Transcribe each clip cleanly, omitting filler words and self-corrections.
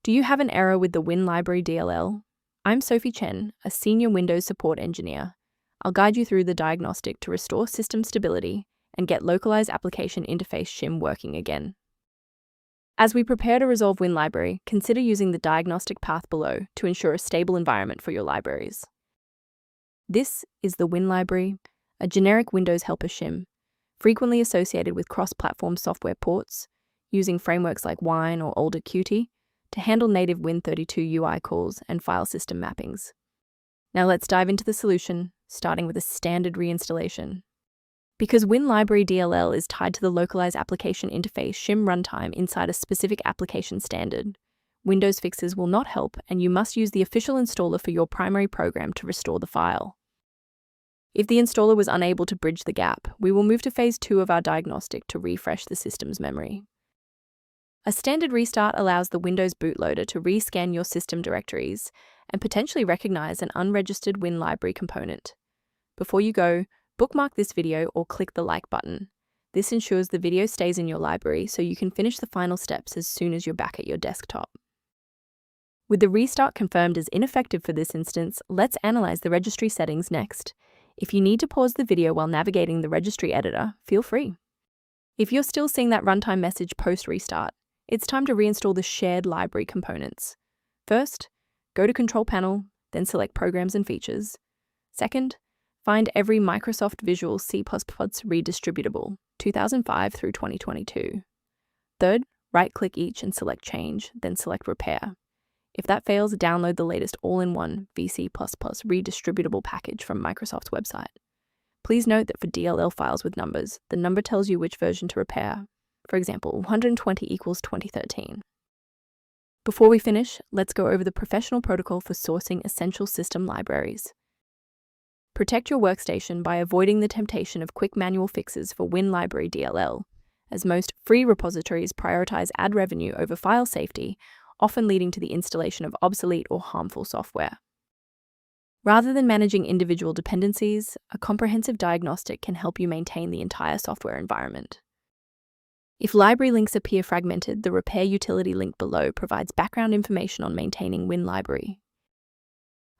Do you have an error with the Win Library DLL? I'm Sophie Chen, a senior Windows support engineer. I'll guide you through the diagnostic to restore system stability and get Localized application interface shim working again. As we prepare to resolve Win Library, consider using the diagnostic path below to ensure a stable environment for your libraries. This is the Win Library, a generic Windows helper shim, frequently associated with cross-platform software ports, using frameworks like Wine or older Qt to handle native Win32 UI calls and file system mappings. Now let's dive into the solution, starting with a standard reinstallation. Because Win Library DLL is tied to the Localized application interface shim runtime inside a specific application standard, Windows fixes will not help, and you must use the official installer for your primary program to restore the file. If the installer was unable to bridge the gap, we will move to phase 2 of our diagnostic to refresh the system's memory. A standard restart allows the Windows bootloader to rescan your system directories and potentially recognize an unregistered Win Library component. Before you go, bookmark this video or click the like button. This ensures the video stays in your library so you can finish the final steps as soon as you're back at your desktop. With the restart confirmed as ineffective for this instance, let's analyze the registry settings next. If you need to pause the video while navigating the registry editor, feel free. If you're still seeing that runtime message post-restart, it's time to reinstall the shared library components. First, go to Control Panel, then select Programs and Features. Second, find every Microsoft Visual C++ redistributable, 2005 through 2022. Third, right-click each and select Change, then select Repair. If that fails, download the latest all-in-one VC++ redistributable package from Microsoft's website. Please note that for DLL files with numbers, the number tells you which version to repair. For example, 120 equals 2013. Before we finish, let's go over the professional protocol for sourcing essential system libraries. Protect your workstation by avoiding the temptation of quick manual fixes for Win Library DLL, as most free repositories prioritize ad revenue over file safety, often leading to the installation of obsolete or harmful software. Rather than managing individual dependencies, a comprehensive diagnostic can help you maintain the entire software environment. If library links appear fragmented, the repair utility link below provides background information on maintaining Win Library.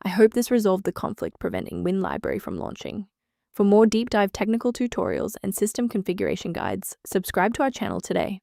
I hope this resolved the conflict preventing Win Library from launching. For more deep dive technical tutorials and system configuration guides, subscribe to our channel today.